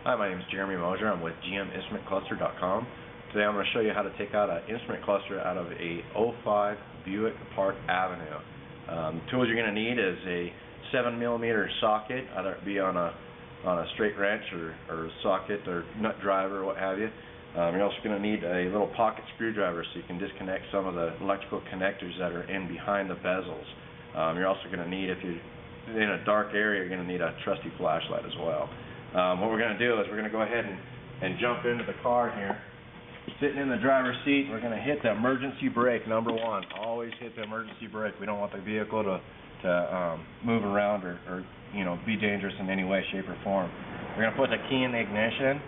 Hi, my name is Jeremy Mosier. I'm with GMInstrumentCluster.com. Today I'm going to show you how to take out an instrument cluster out of a '05 Buick Park Avenue. The tools you're going to need is a 7mm socket, either it be on a straight wrench or socket or nut driver or what have you. You're also going to need a little pocket screwdriver so you can disconnect some of the electrical connectors that are in behind the bezels. You're also going to need, if you're in a dark area, you're going to need a trusty flashlight as well. What we're going to do is we're going to go ahead and jump into the car here. Sitting in the driver's seat, we're going to hit the emergency brake, number one. Always hit the emergency brake. We don't want the vehicle to move around or be dangerous in any way, shape, or form. We're going to put the key in the ignition,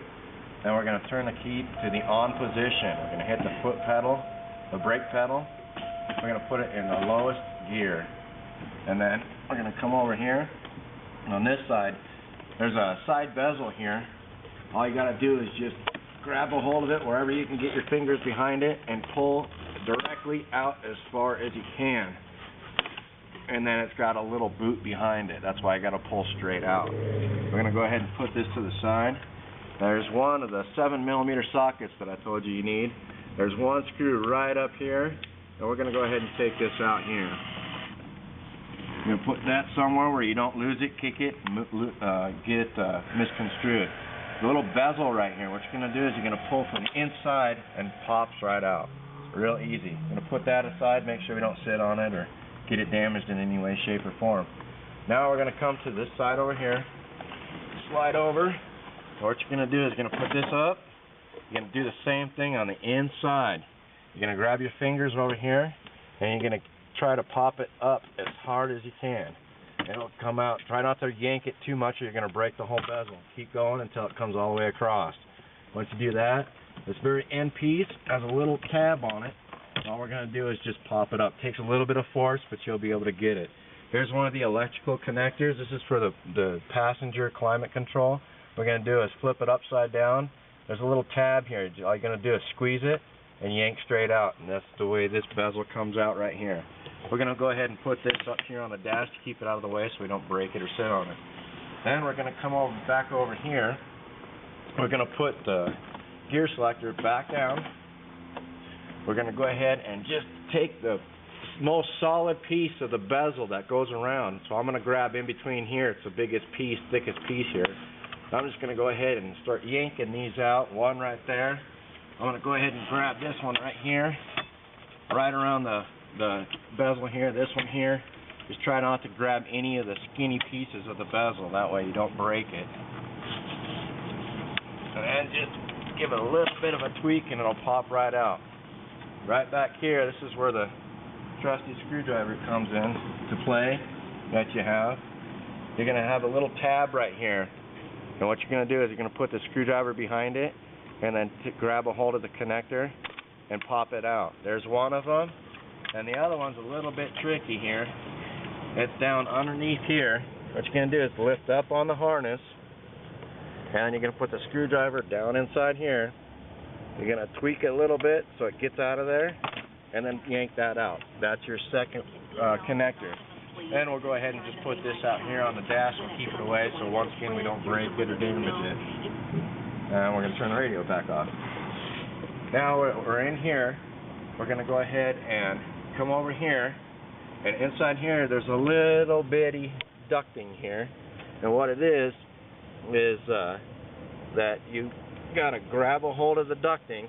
then we're going to turn the key to the on position. We're going to hit the foot pedal, the brake pedal. We're going to put it in the lowest gear. And then we're going to come over here. And on this side, there's a side bezel here. All you got to do is just grab a hold of it wherever you can get your fingers behind it and pull directly out as far as you can. And then it's got a little boot behind it. That's why I got to pull straight out. We're going to go ahead and put this to the side. There's one of the 7mm sockets that I told you need. There's one screw right up here, and we're going to go ahead and take this out here. You're going to put that somewhere where you don't lose it, kick it, get it misconstrued. The little bezel right here, what you're going to do is you're going to pull from the inside and pops right out. Real easy. You're going to put that aside, make sure we don't sit on it or get it damaged in any way, shape, or form. Now we're going to come to this side over here, slide over. What you're going to do is you're going to put this up. You're going to do the same thing on the inside. You're going to grab your fingers over here, and you're going to try to pop it up as hard as you can. It'll come out. Try not to yank it too much or you're going to break the whole bezel. Keep going until it comes all the way across. Once you do that, this very end piece has a little tab on it. All we're going to do is just pop it up. Takes a little bit of force, but you'll be able to get it. Here's one of the electrical connectors. This is for the passenger climate control. What we're going to do is flip it upside down. There's a little tab here. All you're going to do is squeeze it and yank straight out, and that's the way this bezel comes out right here. We're going to go ahead and put this up here on the dash to keep it out of the way so we don't break it or sit on it. Then we're going to come back over here. We're going to put the gear selector back down. We're going to go ahead and just take the most solid piece of the bezel that goes around. So I'm going to grab in between here. It's the biggest piece, thickest piece here. I'm just going to go ahead and start yanking these out. One right there. I'm going to go ahead and grab this one right here, right around the bezel here, this one here. Just try not to grab any of the skinny pieces of the bezel, that way you don't break it. And just give it a little bit of a tweak and it'll pop right out. Right back here, this is where the trusty screwdriver comes in to play that you have. You're going to have a little tab right here. And what you're going to do is you're going to put the screwdriver behind it and then grab a hold of the connector and pop it out. There's one of them. And the other one's a little bit tricky here. It's down underneath here. What you're going to do is lift up on the harness, and you're going to put the screwdriver down inside here. You're going to tweak it a little bit so it gets out of there, and then yank that out. That's your second connector. Then we'll go ahead and just put this out here on the dash and keep it away so once again we don't break it or damage it. And we're going to turn the radio back off. Now we're in here. We're going to go ahead and come over here, and inside here there's a little bitty ducting here, and what it is that you gotta grab a hold of the ducting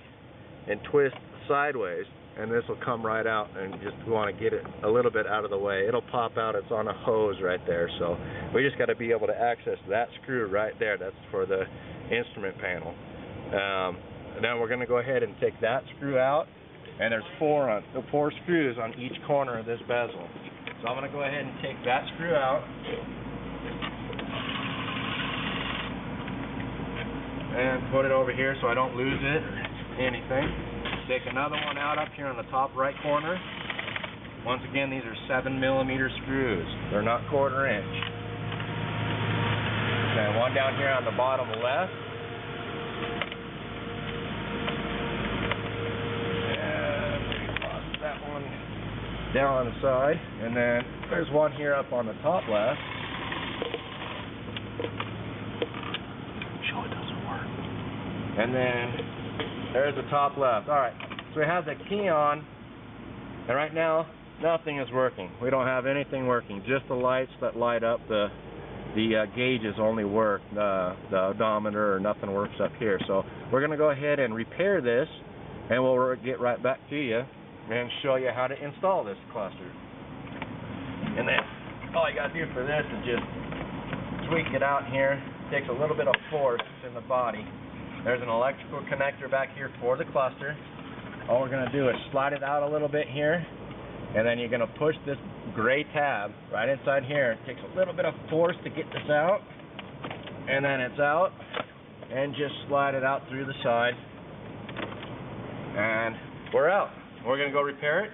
and twist sideways, and this will come right out, and you just want to get it a little bit out of the way. It'll pop out. It's on a hose right there, so we just got to be able to access that screw right there. That's for the instrument panel. Now we're going to go ahead and take that screw out. And there's four screws on each corner of this bezel. So I'm going to go ahead and take that screw out. And put it over here so I don't lose it or anything. Take another one out up here on the top right corner. Once again, these are 7mm screws. They're not 1/4 inch. Okay, one down here on the bottom left. Down on the side, and then there's one here up on the top left. Show it doesn't And then there's the top left. Alright, so we have the key on, and right now nothing is working. We don't have anything working, just the lights that light up. The gauges only work, the odometer or nothing works up here. So we're going to go ahead and repair this, and we'll get right back to you and show you how to install this cluster. And then all you got to do for this is just tweak it out here. It takes a little bit of force in the body. There's an electrical connector back here for the cluster. All we're going to do is slide it out a little bit here, and then you're going to push this gray tab right inside here. It takes a little bit of force to get this out, and then it's out, and just slide it out through the side, and we're out. We're going to go repair it.